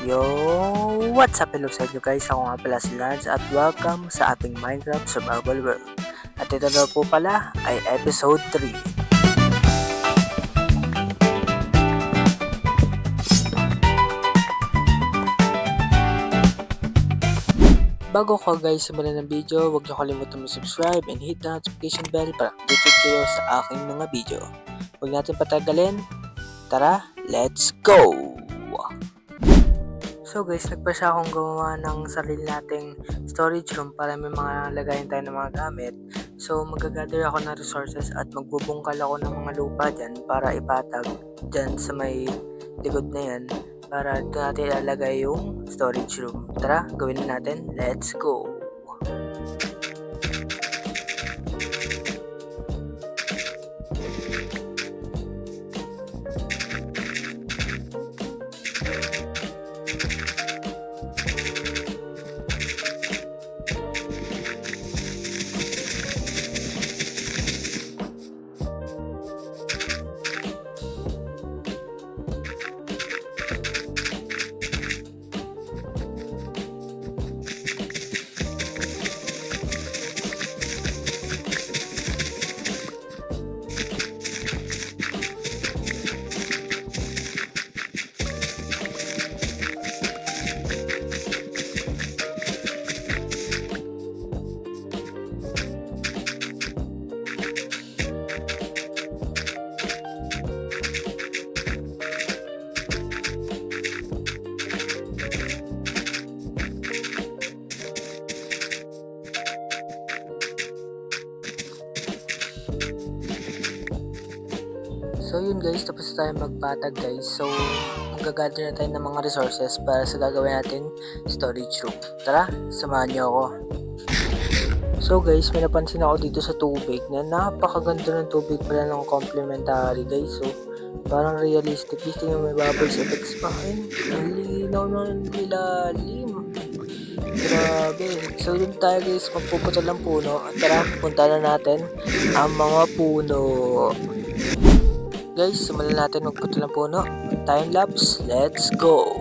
Yo! What's up, hello sa inyo guys? Ako nga pala si Lance at welcome sa ating Minecraft Survival World. At ito na po pala ay episode 3. Bago ko guys simulan ng video, huwag niyo kalimutan mag-subscribe and hit the notification bell para updated kayo sa aking mga video. Huwag natin patagalin. Tara, let's go! So guys, nagpasya akong gumawa ng sarili nating storage room para may mga lagayan tayo ng mga gamit. So magagather ako ng resources at magbubungkal ako ng mga lupa dyan para ipatag dyan sa may likod na yan para dito natin ilalagay yung storage room. Tara, gawin na natin. Let's go! So yun guys, tapos tayo magpatag guys. So magagather na tayo ng mga resources para sa gagawin natin storage room. Tara, samahan niyo ako. So guys, may napansin ako dito sa tubig na napakaganda ng tubig pala ng complementary guys. So parang realistic. Gusto nyo may bubbles effects pa. Ayun, ang linaw ng ilalim. Grabe. So dun tayo guys, magpupunta ng puno. At tara, punta na natin ang mga puno. Guys, simulan natin magpunta ng puno. Time lapse, let's go!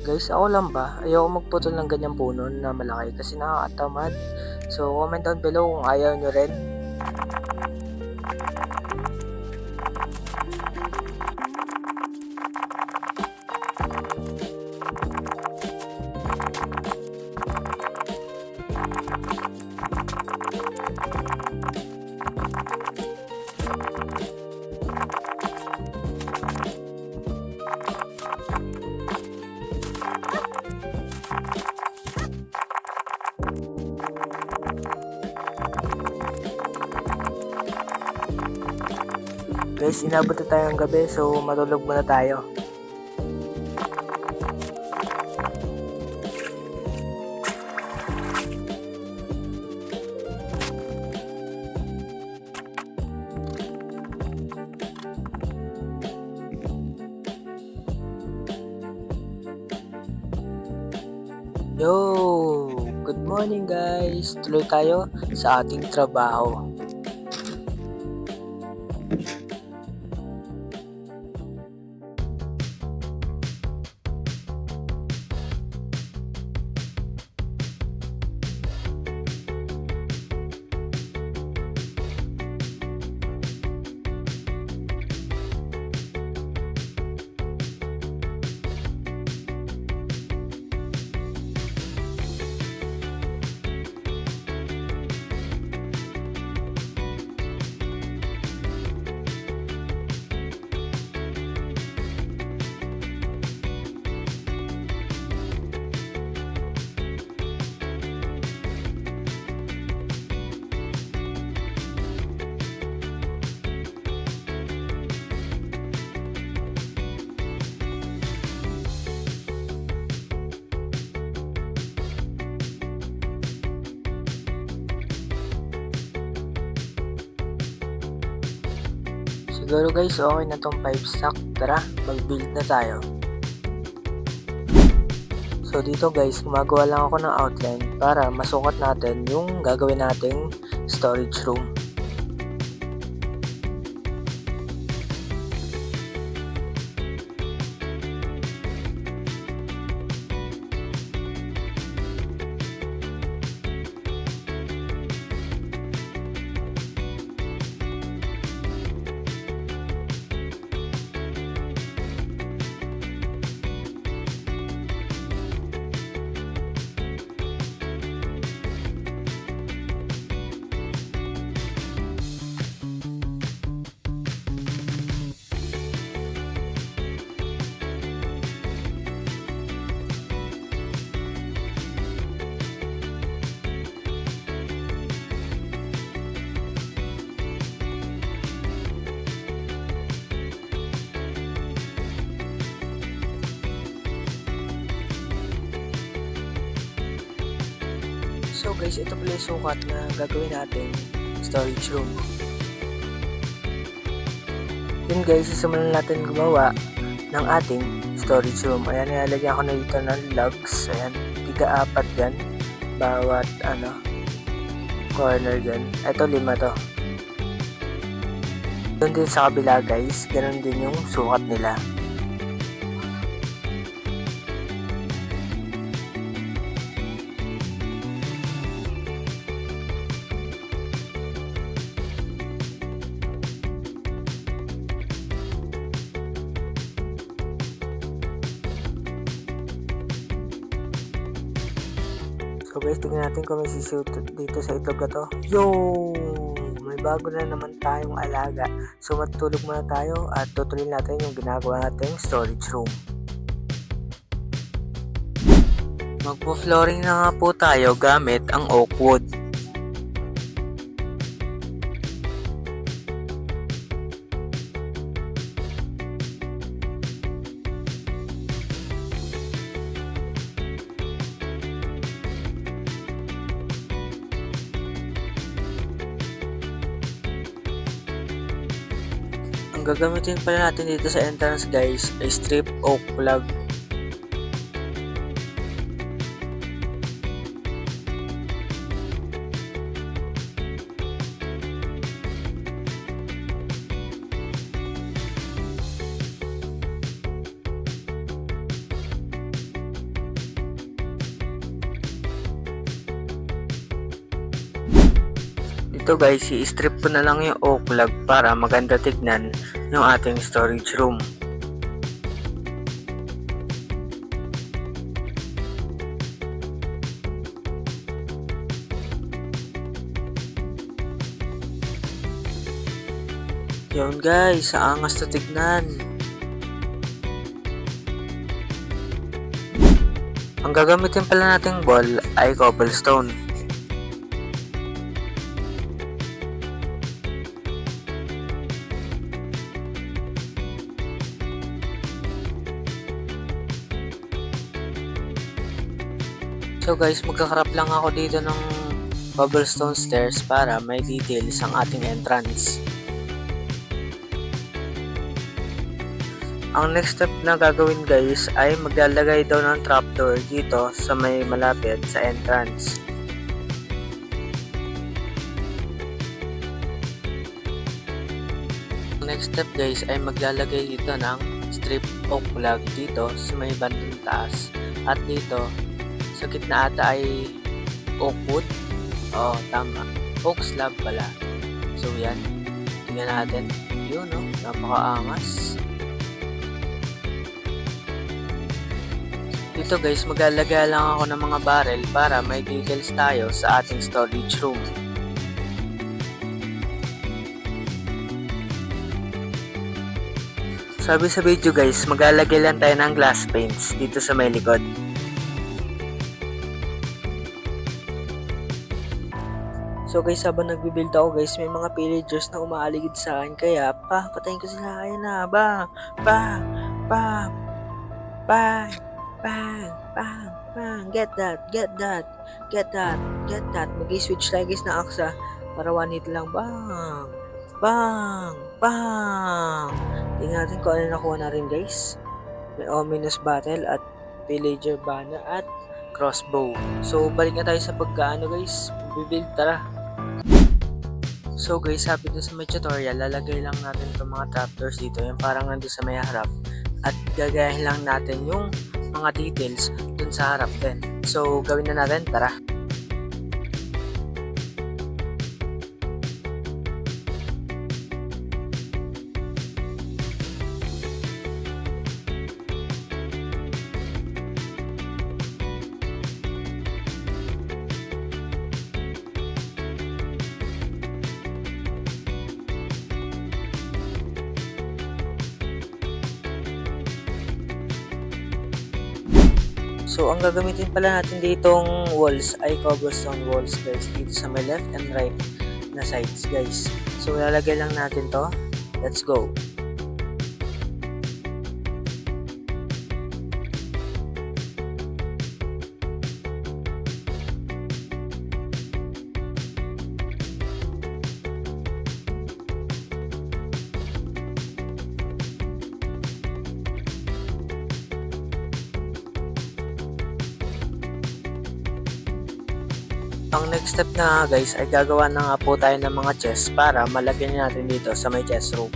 Guys, ako lang ba? Ayoko magputol ng ganyang puno na malaki kasi nakakatamad. So, comment down below kung ayaw nyo rin. Guys, inabot na tayo ng gabi, so matulog muna tayo. Yo! Good morning guys! Tuloy tayo sa ating trabaho. Siguro guys, okay na tong 5 stack. Tara, mag-build na tayo. So dito guys, gumagawa lang ako ng outline para masukat natin yung gagawin nating storage room. So guys, ito pala yung sukat na gagawin natin storage room. Yun guys, sisimulan natin gumawa ng ating storage room. Ayan, nilalagyan ko na dito ng logs. Ayan, 3-4 yan. Bawat corner yan. Ito 5 to. Doon din sa kabila guys, ganun din yung sukat nila. So guys, tingnan natin kung may sisiw dito sa itlog na to. Yo! May bago na naman tayong alaga. So matutulog muna tayo at tutuloy natin yung ginagawa nating storage room. Magpo-flooring na nga po tayo gamit ang oak wood. Ang gagamitin pala natin dito sa entrance guys ay strip oak plug. Ito guys, i-strip ko na lang yung oak log para maganda tignan yung ating storage room. Yun guys, sa angas na tignan. Ang gagamitin pala nating ball ay cobblestone. So guys, magkakarap lang ako dito ng cobblestone stairs para may details ang ating entrance. Ang next step na gagawin guys ay maglalagay daw ng trapdoor dito sa may malapit sa entrance. Ang next step guys ay maglalagay dito ng strip oak plug dito sa may bandang taas at dito sa gitna ata ay oak wood. Oo, tama. Oak slab pala. So yan. Tingnan natin. Yun, no? Napakaangas. Dito guys, maglalagay lang ako ng mga barrel para may details tayo sa ating storage room. Sabi sa video guys, maglalagay lang tayo ng glass paints dito sa may likod. So guys, habang nagbibuild ako guys, may mga villagers na umaaligid sa akin. Kaya, patayin ko sila. Ayan na, bang, bang, bang, bang, bang, bang, bang. Get that, get that, get that, get that. Mag-switch tayo guys na aksa para one hit lang. Bang. Bang! Bang! Tingnan natin kung ano nakuha natin guys. May ominous battle at villager banner at crossbow. So balik na tayo sa pagkaano guys. Build, tara. So guys, sabi dun sa may tutorial, lalagay lang natin itong mga trapdoors dito, yung parang nandun sa may harap. At gagayahin lang natin yung mga details dun sa harap din. So gawin na natin, tara. So, ang gagamitin pala natin ditong walls ay cobblestone walls guys, dito sa may left and right na sides guys. So, lalagay lang natin to. Let's go! Ang next step na guys ay gagawa na nga po tayo ng mga chests para malagyan natin dito sa may chest room.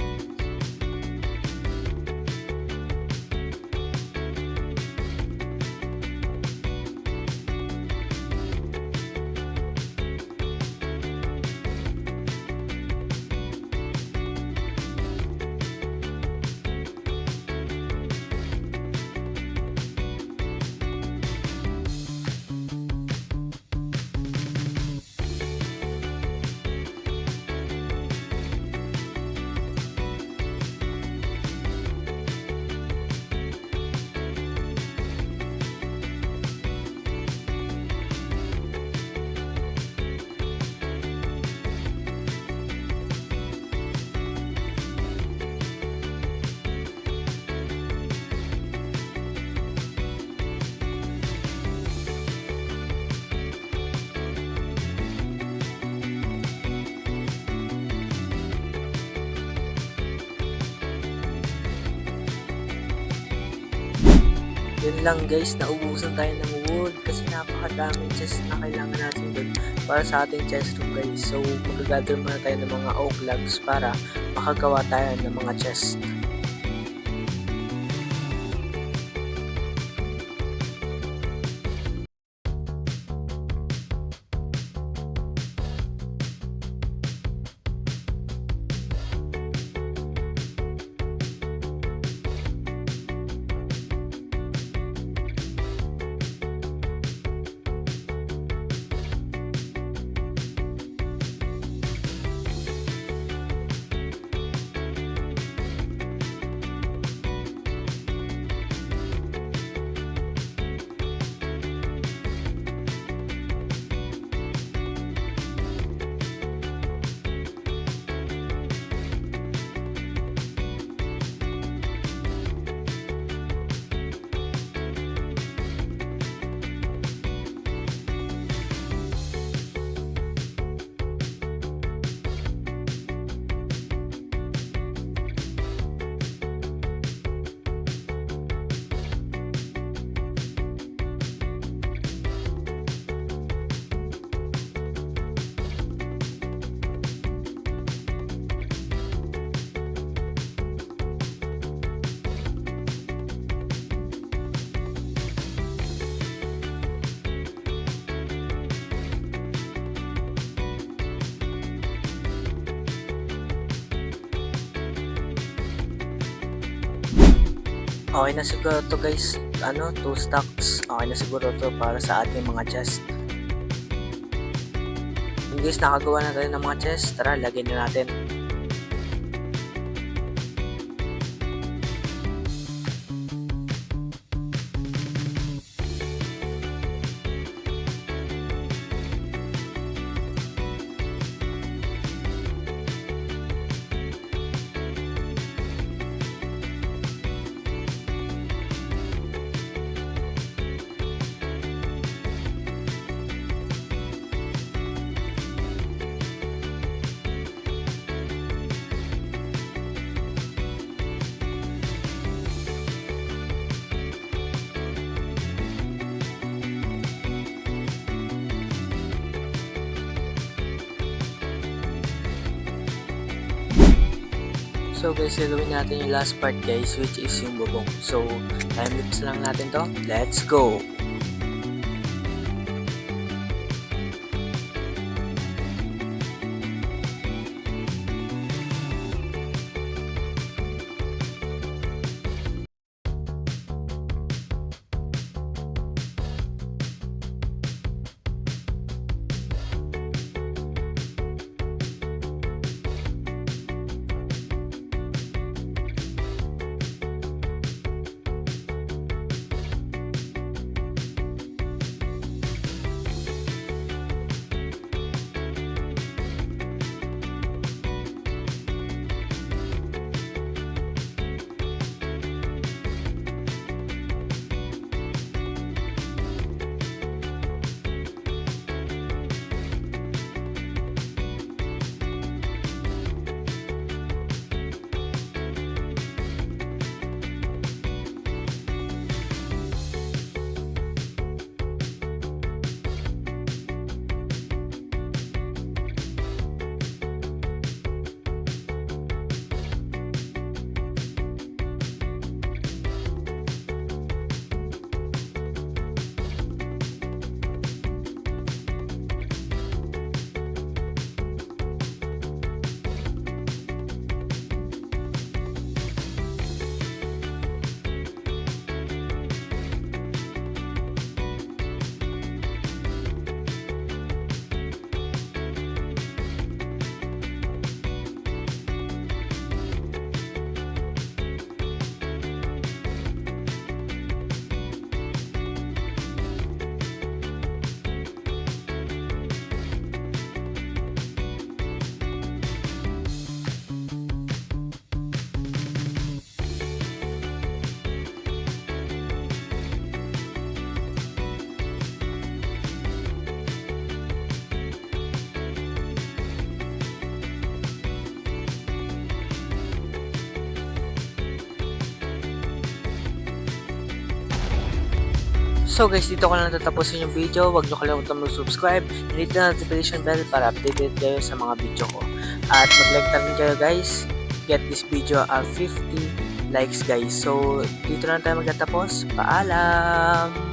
Yun lang guys, naubusan tayo ng wood kasi napakadaming chest na kailangan natin dun para sa ating chest room guys. So mag-gather muna tayo ng mga oak logs para makagawa tayo ng mga chest. Okay na siguro to guys, 2 stacks. Okay na siguro to para sa ating mga chest. Yung guys, nakagawa na tayo ng mga chest. Tara, lagyan na natin. So guys, gagawin natin yung last part guys, which is yung bubong. So, time lapse lang natin to. Let's go! So guys, dito ko na natatapusin yung video. Huwag nyo kalimutan mag-subscribe. Hit the notification bell para updated kayo sa mga video ko. At mag-like na rin kayo guys. Get this video 50 likes guys. So dito na tayo magtatapos. Paalam!